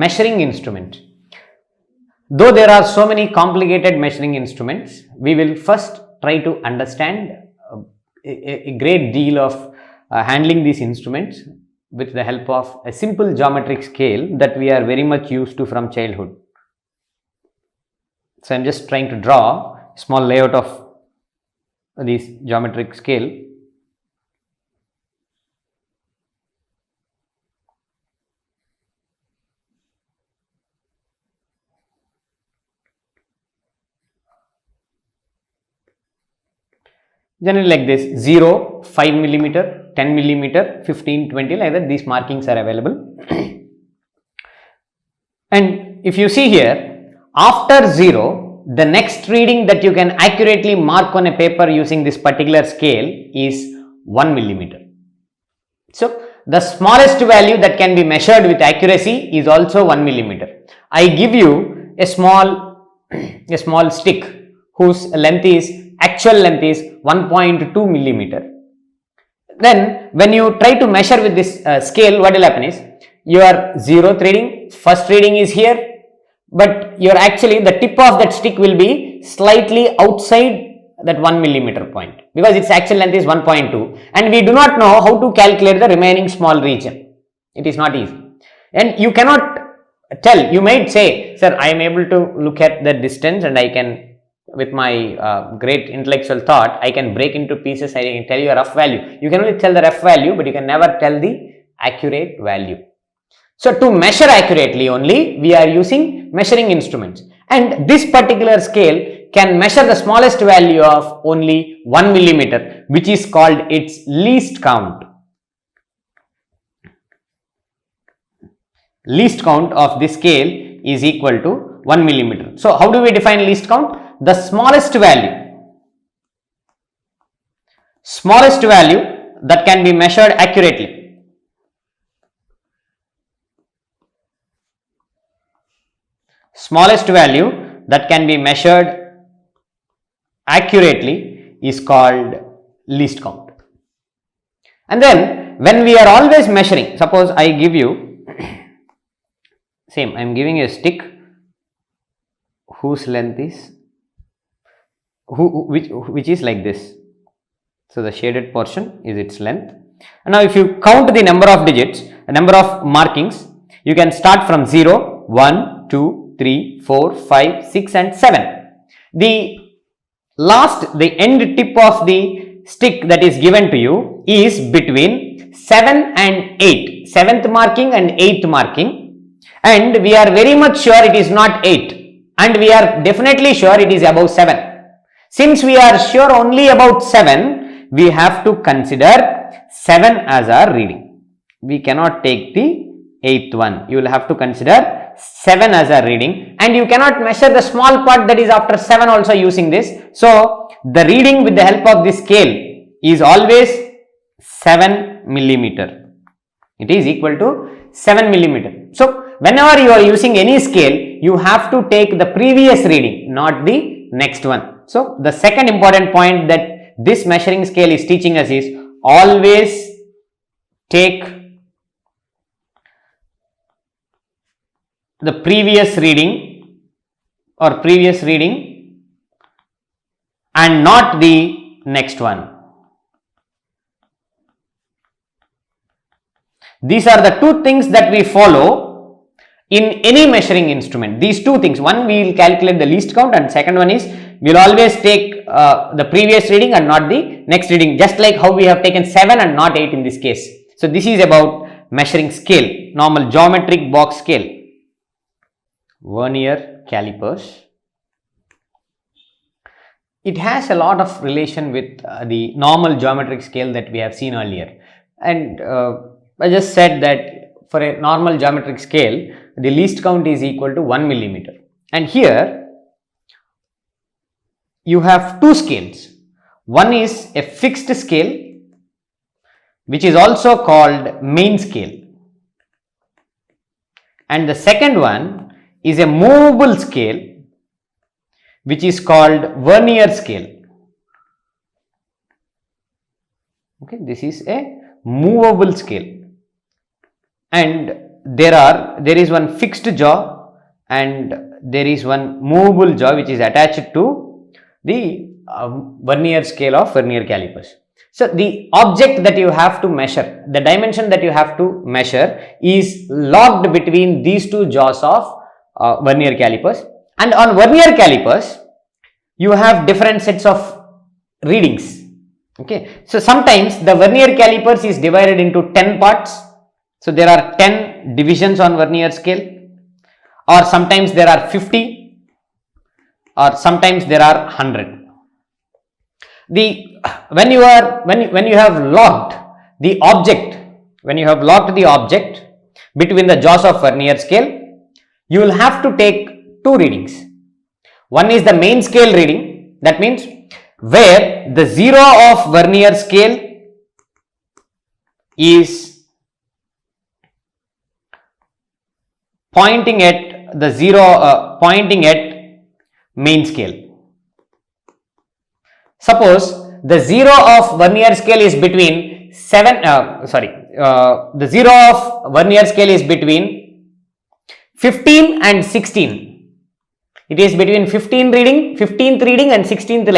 measuring instrument. Though there are so many complicated measuring instruments, we will first try to understand a great deal of handling these instruments with the help of a simple geometric scale that we are very much used to from childhood. So I am just trying to draw a small layout of this geometric scale. Generally like this: 0, 5 millimeter, 10 millimeter, 15, 20, like that these markings are available. And if you see here, after 0, the next reading that you can accurately mark on a paper using this particular scale is 1 millimeter. So the smallest value that can be measured with accuracy is also 1 millimeter. I give you a small stick whose actual length is 1.2 millimeter. Then when you try to measure with this scale, what will happen is your 0th reading, first reading is here, but your actually the tip of that stick will be slightly outside that 1 millimeter point, because its actual length is 1.2, and we do not know how to calculate the remaining small region. It is not easy, and you cannot tell. You might say, sir, I am able to look at the distance and I can, with my great intellectual thought, I can break into pieces, I can tell you a rough value. You can only tell the rough value, but you can never tell the accurate value. So to measure accurately only, we are using measuring instruments, and this particular scale can measure the smallest value of only 1 millimeter, which is called its least count. Least count of this scale is equal to 1 millimeter. So how do we define least count? The smallest value that can be measured accurately. Smallest value that can be measured accurately is called least count. And then when we are always measuring, suppose I give you same, I am giving a stick whose length is which is like this. So the shaded portion is its length. And now if you count the number of digits, the number of markings, you can start from 0, 1, 2, 3, 4, 5, 6 and 7. The end tip of the stick that is given to you is between 7 and 8, 7th marking and 8th marking, and we are very much sure it is not 8, and we are definitely sure it is above 7. Since we are sure only about 7, we have to consider 7 as our reading. We cannot take the 8th one. You will have to consider 7 as a reading, and you cannot measure the small part that is after 7 also using this. So the reading with the help of this scale is always 7 millimeter. It is equal to 7 millimeter. So whenever you are using any scale, you have to take the previous reading, not the next one. So the second important point that this measuring scale is teaching us is always take the previous reading and not the next one. These are the two things that we follow in any measuring instrument. These two things: one, we will calculate the least count, and second one is we will always take the previous reading and not the next reading, just like how we have taken 7 and not 8 in this case. So this is about measuring scale, normal geometric box scale. Vernier calipers. It has a lot of relation with the normal geometric scale that we have seen earlier, and I just said that for a normal geometric scale, the least count is equal to 1 millimeter, and here you have two scales. One is a fixed scale, which is also called main scale, and the second one is a movable scale, which is called vernier scale. Okay, this is a movable scale, and there is one fixed jaw and there is one movable jaw which is attached to the vernier scale of vernier calipers. So the object that you have to measure, the dimension that you have to measure is locked between these two jaws of vernier calipers, and on vernier calipers you have different sets of readings. Okay, so sometimes the vernier calipers is divided into 10 parts, so there are 10 divisions on vernier scale, or sometimes there are 50, or sometimes there are 100. When you have locked the object, between the jaws of vernier scale, you will have to take two readings. One is the main scale reading, that means where the zero of vernier scale is pointing at main scale. Suppose the zero of vernier scale is between the zero of vernier scale is between 15 and 16. It is between 15th reading and 16th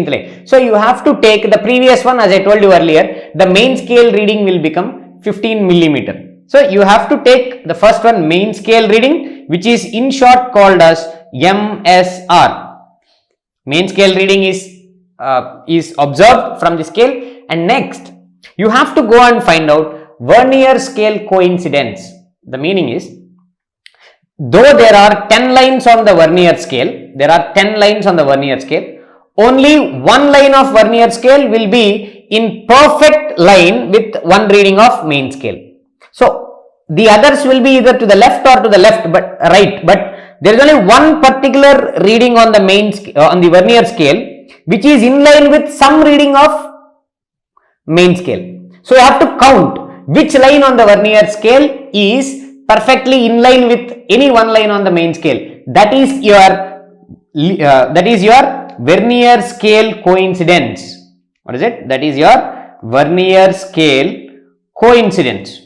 line. So you have to take the previous one, as I told you earlier, the main scale reading will become 15 millimeter. So you have to take the first one, main scale reading, which is in short called as MSR. Main scale reading is observed from the scale, and next you have to go and find out vernier scale coincidence. The meaning is, though there are 10 lines on the vernier scale, only one line of vernier scale will be in perfect line with one reading of main scale. So the others will be either to the left or to the right, but there is only one particular reading on the on the vernier scale which is in line with some reading of main scale. So you have to count which line on the vernier scale is perfectly in line with any one line on the main scale. That is your vernier scale coincidence. What is it? That is your vernier scale coincidence.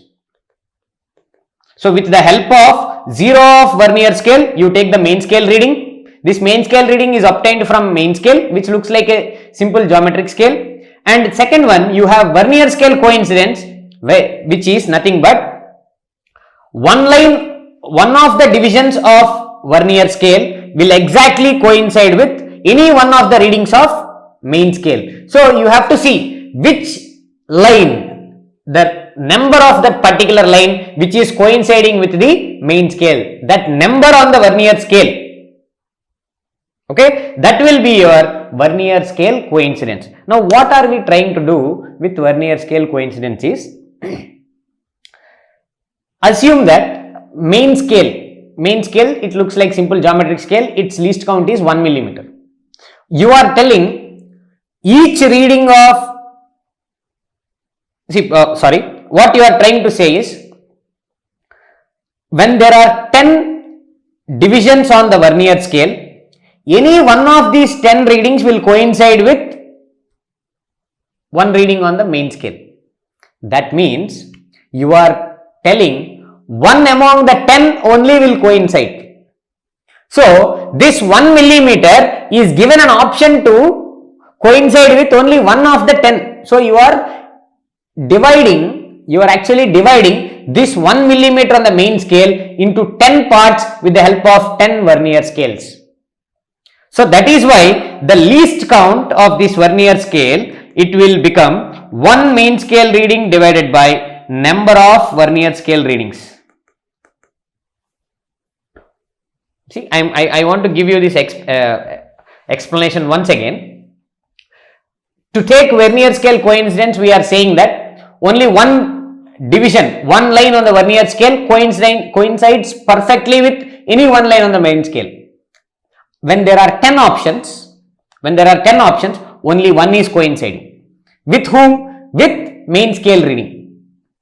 So with the help of zero of vernier scale, you take the main scale reading. This main scale reading is obtained from main scale, which looks like a simple geometric scale. And second one, you have vernier scale coincidence, which is nothing but one of the divisions of vernier scale will exactly coincide with any one of the readings of main scale. So you have to see which line, the number of that particular line which is coinciding with the main scale, that number on the vernier scale. Okay, that will be your vernier scale coincidence. Now what are we trying to do with vernier scale coincidence is, assume that main scale, it looks like simple geometric scale, its least count is 1 millimeter. You are telling each reading of, what you are trying to say is, when there are 10 divisions on the vernier scale, any one of these 10 readings will coincide with one reading on the main scale. That means you are telling one among the 10 only will coincide. So this 1 millimeter is given an option to coincide with only one of the 10. So you are actually dividing this 1 millimeter on the main scale into 10 parts with the help of 10 vernier scales. So that is why the least count of this vernier scale, it will become 1 main scale reading divided by number of vernier scale readings. See, I want to give you this explanation once again. To take vernier scale coincidence, we are saying that only one division, one line on the vernier scale coincides perfectly with any one line on the main scale. When there are 10 options, only one is coinciding. With whom? With main scale reading.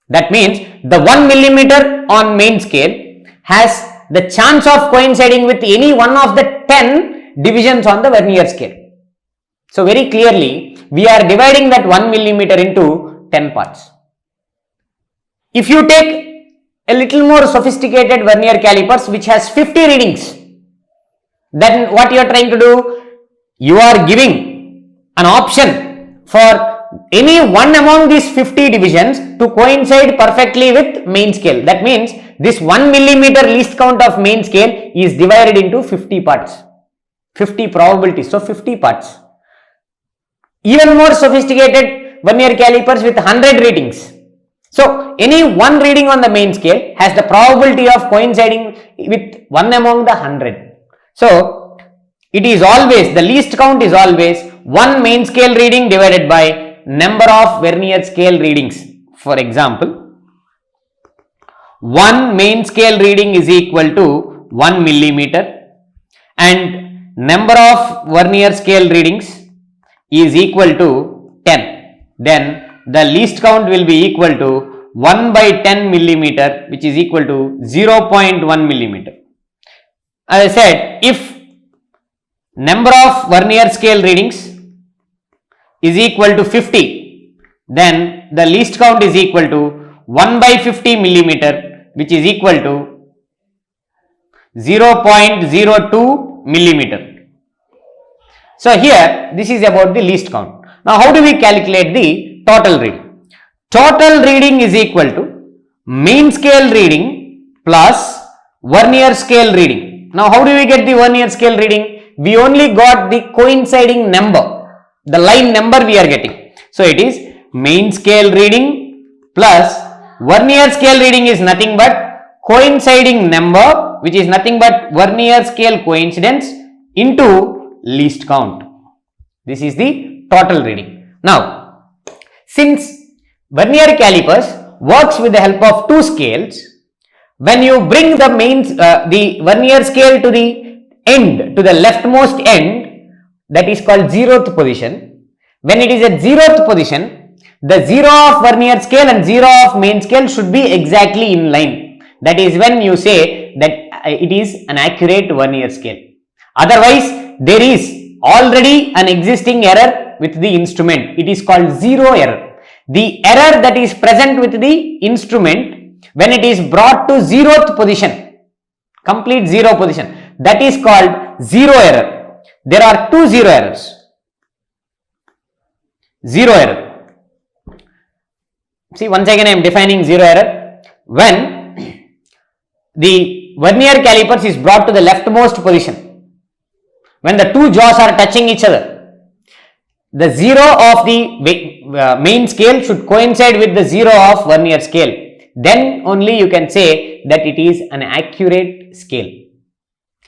That means the 1 millimeter on main scale has the chance of coinciding with any one of the 10 divisions on the vernier scale. So very clearly, we are dividing that 1 millimeter into 10 parts. If you take a little more sophisticated vernier calipers which has 50 readings, then what you are trying to do? You are giving an option for any one among these 50 divisions to coincide perfectly with main scale. That means this 1 millimeter least count of main scale is divided into 50 parts, 50 probabilities, so 50 parts. Even more sophisticated vernier calipers with 100 readings. So any one reading on the main scale has the probability of coinciding with one among the 100. So it is always, the least count is always one main scale reading divided by number of vernier scale readings. For example, one main scale reading is equal to 1 millimeter and number of vernier scale readings is equal to 10. Then the least count will be equal to 1 by 10 millimeter, which is equal to 0.1 millimeter. As I said, if number of vernier scale readings is equal to 50, then the least count is equal to 1 by 50 millimeter, which is equal to 0.02 millimeter. So here this is about the least count. Now how do we calculate the total reading? Total reading is equal to main scale reading plus vernier scale reading. Now how do we get the vernier scale reading? We only got the coinciding number, the line number we are getting. So it is main scale reading plus vernier scale reading is nothing but coinciding number, which is nothing but vernier scale coincidence into least count. This is the total reading. Now, since vernier calipers works with the help of two scales, when you bring the the vernier scale to the end, to the leftmost end, that is called 0th position. When it is at 0th position, the 0 of vernier scale and 0 of main scale should be exactly in line. That is when you say that it is an accurate vernier scale. Otherwise, there is already an existing error with the instrument. It is called zero error. The error that is present with the instrument when it is brought to 0th position, complete 0 position, that is called zero error. There are two zero errors. Zero error. See, once again I am defining zero error. When the vernier calipers is brought to the leftmost position, when the two jaws are touching each other, the 0 of the main scale should coincide with the 0 of vernier scale. Then only you can say that it is an accurate scale.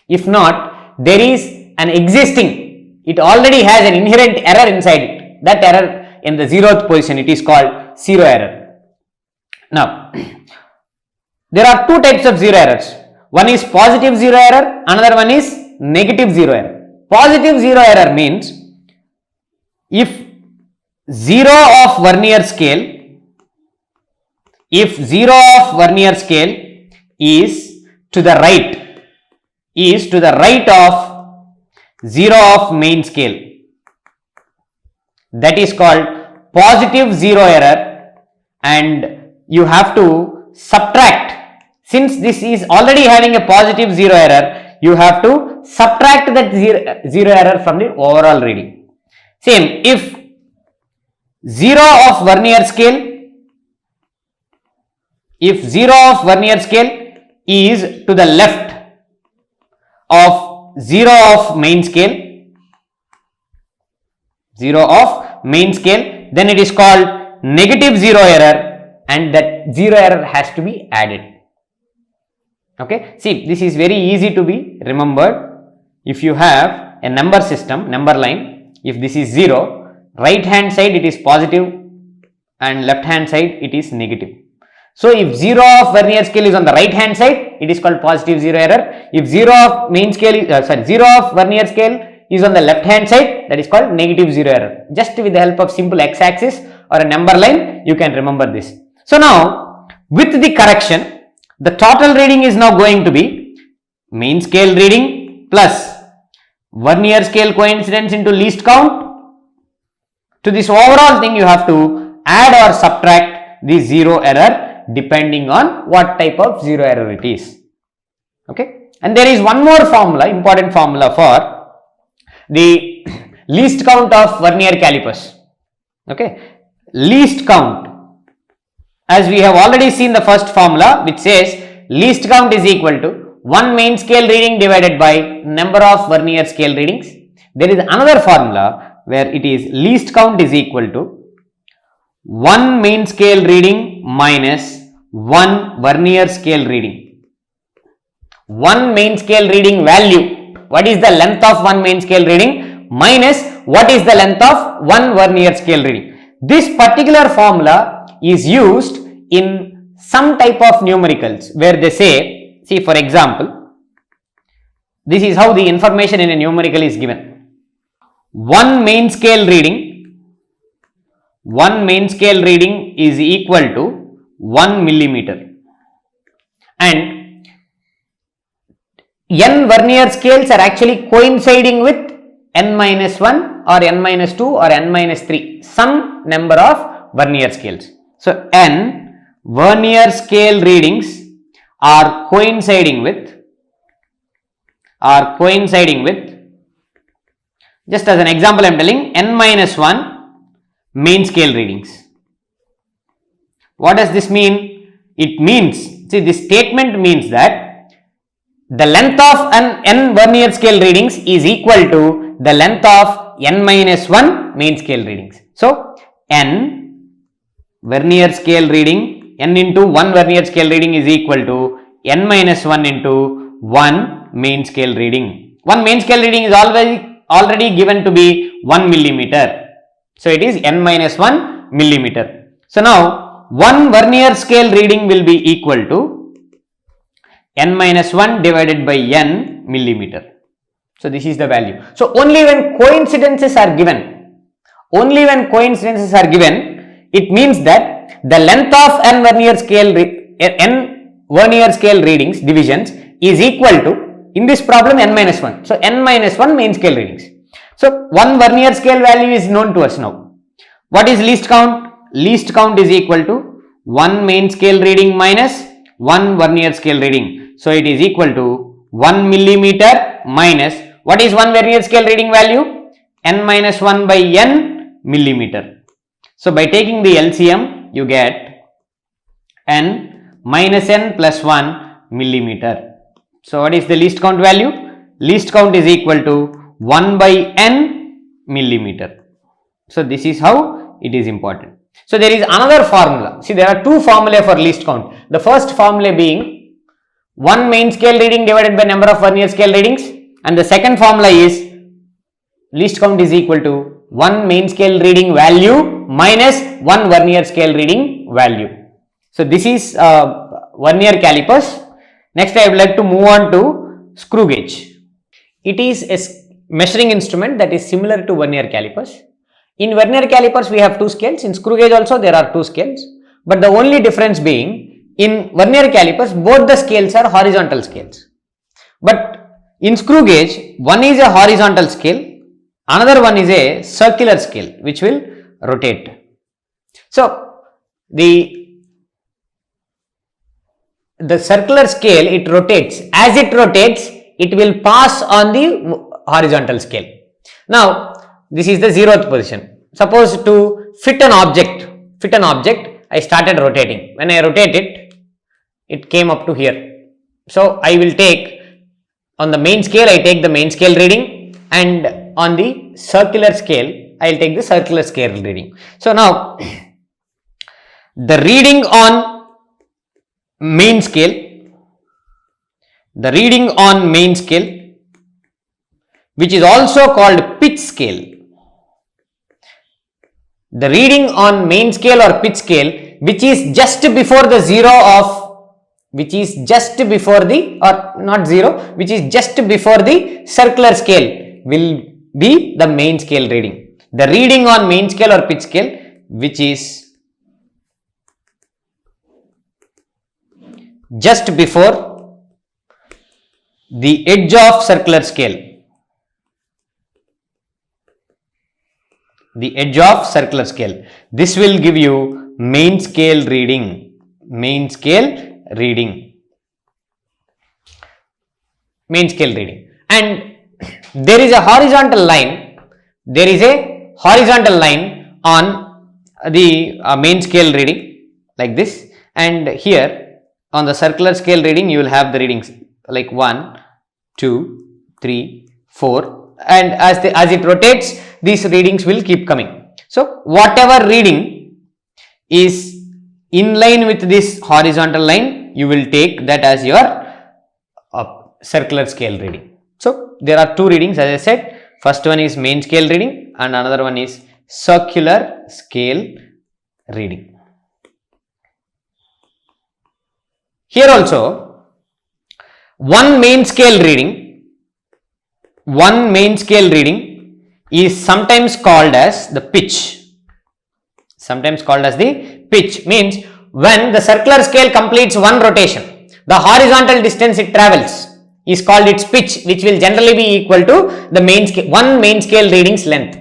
If not, there is an existing, it already has an inherent error inside it. That error in the 0th position, it is called zero error. Now, there are two types of zero errors. One is positive zero error, another one is negative zero error. Positive zero error means if 0 of vernier scale, if 0 of vernier scale is to the right of 0 of main scale, that is called positive zero error, and you have to subtract. Since this is already having a positive zero error, you have to subtract that zero error from the overall reading. Same, if 0 of vernier scale, if 0 of vernier scale is to the left of 0 of main scale, 0 of main scale, then it is called negative zero error, and that zero error has to be added. Okay, see, this is very easy to be remembered. If you have a number system, number line, if this is 0, right hand side it is positive and left hand side it is negative. So if 0 of vernier scale is on the right hand side, it is called positive zero error. If 0 of main scale is, 0 of vernier scale is on the left hand side, that is called negative zero error. Just with the help of simple x-axis or a number line, you can remember this. So now, with the correction, the total reading is now going to be main scale reading plus vernier scale coincidence into least count. To this overall thing, you have to add or subtract the zero error depending on what type of zero error it is. Okay, and there is one more formula, important formula for the least count of vernier calipers. Okay, least count, as we have already seen the first formula, which says least count is equal to 1 main scale reading divided by number of vernier scale readings. There is another formula where it is least count is equal to 1 main scale reading minus 1 vernier scale reading. 1 main scale reading value, what is the length of 1 main scale reading, minus what is the length of 1 vernier scale reading. This particular formula is used in some type of numericals where they say, see for example, this is how the information in a numerical is given. 1 main scale reading is equal to 1 millimeter, and n vernier scales are actually coinciding with n minus 1 or n minus 2 or n minus 3, some number of vernier scales. So n vernier scale readings are coinciding with, just as an example I am telling, n minus 1 main scale readings. What does this mean? It means, see, this statement means that the length of n vernier scale readings is equal to the length of n minus 1 main scale readings. So n vernier scale reading, n into 1 vernier scale reading is equal to n minus 1 into 1 main scale reading. 1 main scale reading is already given to be 1 millimeter. So it is n minus 1 millimeter. So now 1 vernier scale reading will be equal to n minus 1 divided by n millimeter. So this is the value. So only when coincidences are given, it means that the length of n vernier scale readings divisions is equal to, in this problem, n minus 1. So n minus 1 main scale readings. So 1 vernier scale value is known to us now. What is least count? Least count is equal to 1 main scale reading minus 1 vernier scale reading. So it is equal to 1 millimeter minus, what is 1 vernier scale reading value? N minus 1 by n millimeter. So by taking the LCM, you get n minus n plus 1 millimeter. So what is the least count value? Least count is equal to 1 by n millimeter. So this is how it is important. So there is another formula. See, there are two formulae for least count. The first formula being 1 main scale reading divided by number of vernier scale readings, and the second formula is least count is equal to 1 main scale reading value minus 1 vernier scale reading value. So this is vernier calipers. Next I would like to move on to screw gauge. It is a measuring instrument that is similar to vernier calipers. In vernier calipers we have 2 scales, in screw gauge also there are 2 scales, but the only difference being, in vernier calipers both the scales are horizontal scales, but in screw gauge one is a horizontal scale, another one is a circular scale which will rotate. So the circular scale, it rotates. As it rotates, it will pass on the horizontal scale. Now this is the 0th position. Suppose to fit an object, I started rotating. When I rotate it, it came up to here. So I will take, on the main scale I take the main scale reading, and on the circular scale I will take the circular scale reading. So now the reading on main scale, which is also called pitch scale, the reading on main scale or pitch scale, which is just before the circular scale, will be the main scale reading. The reading on main scale or pitch scale, which is just before the edge of circular scale, this will give you main scale reading. main scale reading. Main scale reading. And there is a horizontal line. There is a horizontal line on the main scale reading like this. And here on the circular scale reading, you will have the readings like 1, 2, 3, 4, and as it rotates, these readings will keep coming. So whatever reading is in line with this horizontal line, you will take that as your circular scale reading. So there are two readings, as I said. First one is main scale reading and another one is circular scale reading. Here also, one main scale reading is sometimes called as the pitch. Sometimes called as the pitch means when the circular scale completes one rotation, the horizontal distance it travels is called its pitch, which will generally be equal to the one main scale reading's length.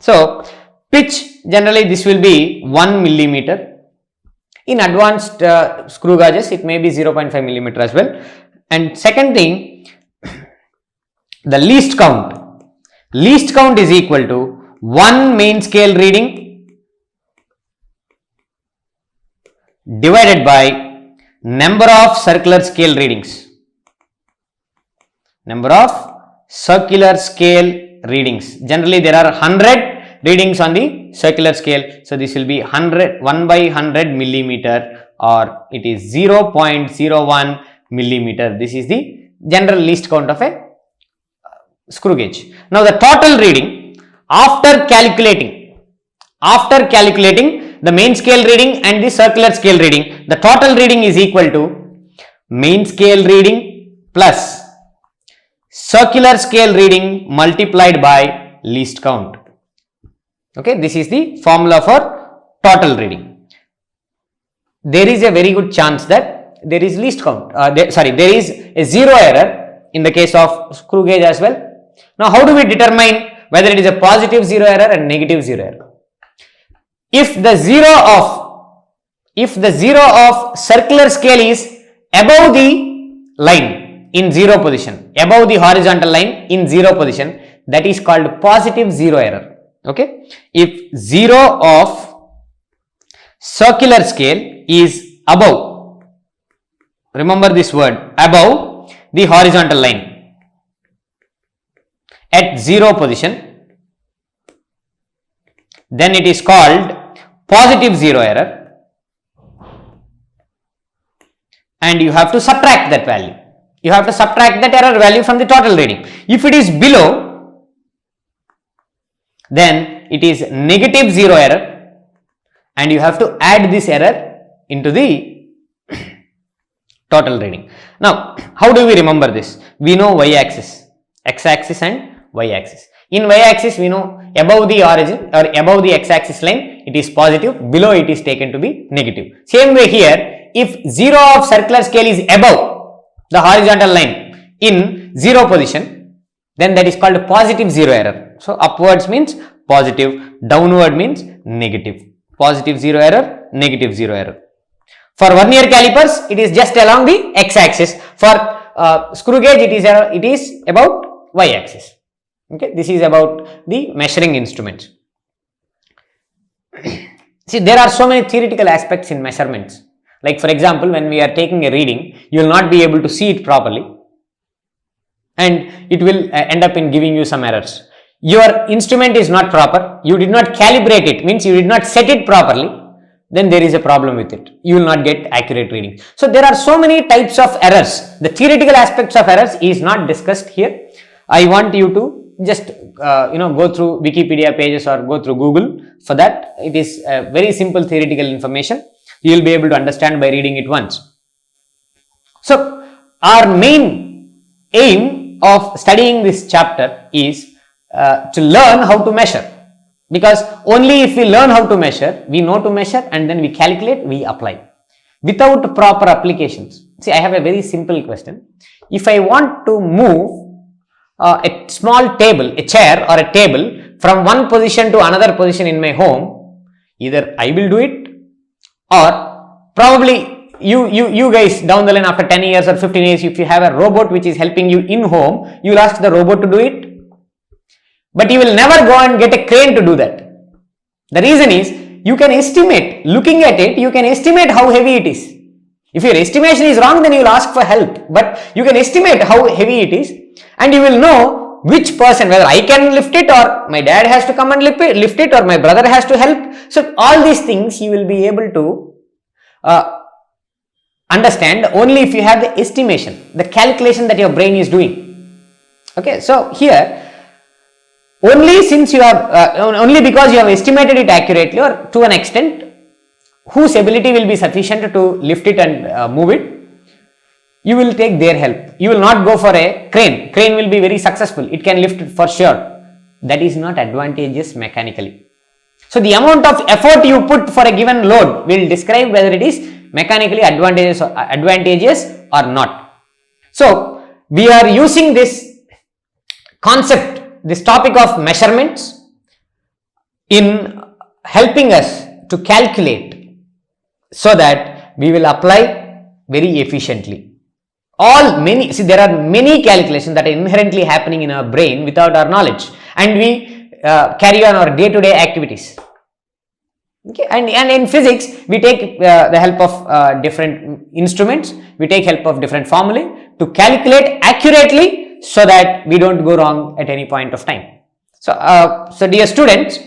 So pitch, generally this will be 1 millimeter. In advanced screw gauges, it may be 0.5 millimeter as well. And second thing, the least count. Least count is equal to one main scale reading divided by number of circular scale readings. Number of circular scale readings. Generally, there are 100 readings on the circular scale. So, this will be 1 by 100 millimeter, or it is 0.01 millimeter. This is the general least count of a screw gauge. Now, the total reading after calculating the main scale reading and the circular scale reading, the total reading is equal to main scale reading plus circular scale reading multiplied by least count. Okay, this is the formula for total reading. There is a very good chance that there is least count. There is a zero error in the case of screw gauge as well. Now, how do we determine whether it is a positive zero error and negative zero error? If the zero of circular scale is above the line in zero position, above the horizontal line in zero position, that is called positive zero error. Okay, if zero of circular scale is above, remember this word, above the horizontal line at zero position, then it is called positive zero error, and you have to subtract that value. You have to subtract that error value from the total reading. If it is below, then it is negative zero error, and you have to add this error into the total reading. Now, how do we remember this? We know y-axis, x-axis and y-axis. In y-axis, we know above the origin or above the x-axis line, it is positive, below it is taken to be negative. Same way here, if zero of circular scale is above the horizontal line in zero position, then that is called positive zero error. So, upwards means positive, downward means negative. Positive zero error, negative zero error. For vernier calipers, it is just along the x-axis. For screw gauge, it is about y-axis. Okay, this is about the measuring instruments. See, there are so many theoretical aspects in measurements. Like for example, when we are taking a reading, you will not be able to see it properly, and it will end up in giving you some errors. Your instrument is not proper, you did not calibrate it, means you did not set it properly, then there is a problem with it. You will not get accurate reading. So there are so many types of errors. The theoretical aspects of errors is not discussed here. I want you to just go through Wikipedia pages or go through Google. For that, it is very simple theoretical information. You will be able to understand by reading it once. So our main aim of studying this chapter is to learn how to measure, because only if we learn how to measure, we know to measure, and then we calculate, we apply. Without proper applications, see, I have a very simple question. If I want to move a small table, a chair or a table from one position to another position in my home, either I will do it or Probably you guys down the line after 10 years or 15 years, if you have a robot which is helping you in home, you will ask the robot to do it. But you will never go and get a crane to do that. The reason is, you can estimate, looking at it, you can estimate how heavy it is. If your estimation is wrong, then you will ask for help. But you can estimate how heavy it is, and you will know which person, whether I can lift it, or my dad has to come and lift it, or my brother has to help. So all these things you will be able to understand only if you have the estimation, the calculation that your brain is doing. Okay, so here, only since you have, only because you have estimated it accurately, or to an extent whose ability will be sufficient to lift it and move it, you will take their help. You will not go for a crane. Crane will be very successful. It can lift it for sure. That is not advantageous mechanically. So the amount of effort you put for a given load will describe whether it is mechanically advantageous or not. So we are using this concept, this topic of measurements, in helping us to calculate, so that we will apply very efficiently. There are many calculations that are inherently happening in our brain without our knowledge, and we carry on our day-to-day activities. Okay, and in physics we take the help of different instruments, we take help of different formulae to calculate accurately, so that we don't go wrong at any point of time. So dear students,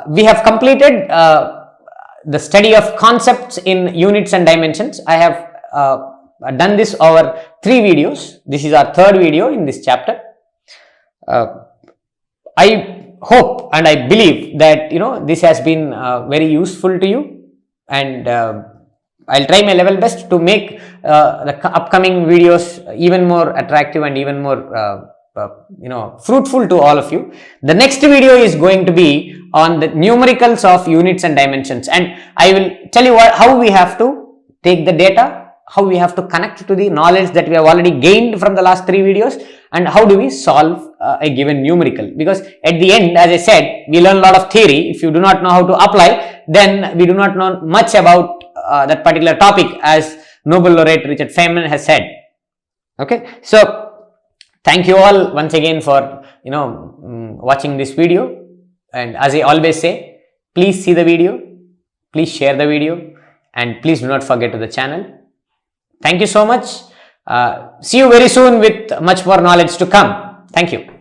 we have completed the study of concepts in units and dimensions. I have done this over 3 videos. This is our 3rd video in this chapter. I hope and I believe that this has been very useful to you, and I'll try my level best to make the upcoming videos even more attractive and even more fruitful to all of you. The next video is going to be on the numericals of units and dimensions, and I will tell you how we have to take the data, how we have to connect to the knowledge that we have already gained from the last 3 videos, and how do we solve a given numerical. Because at the end, as I said, we learn a lot of theory. If you do not know how to apply, then we do not know much about that particular topic, as Nobel laureate Richard Feynman has said. Okay, so thank you all once again for watching this video. And as I always say, please see the video, please share the video, and please do not forget to the channel. Thank you so much. See you very soon with much more knowledge to come. Thank you.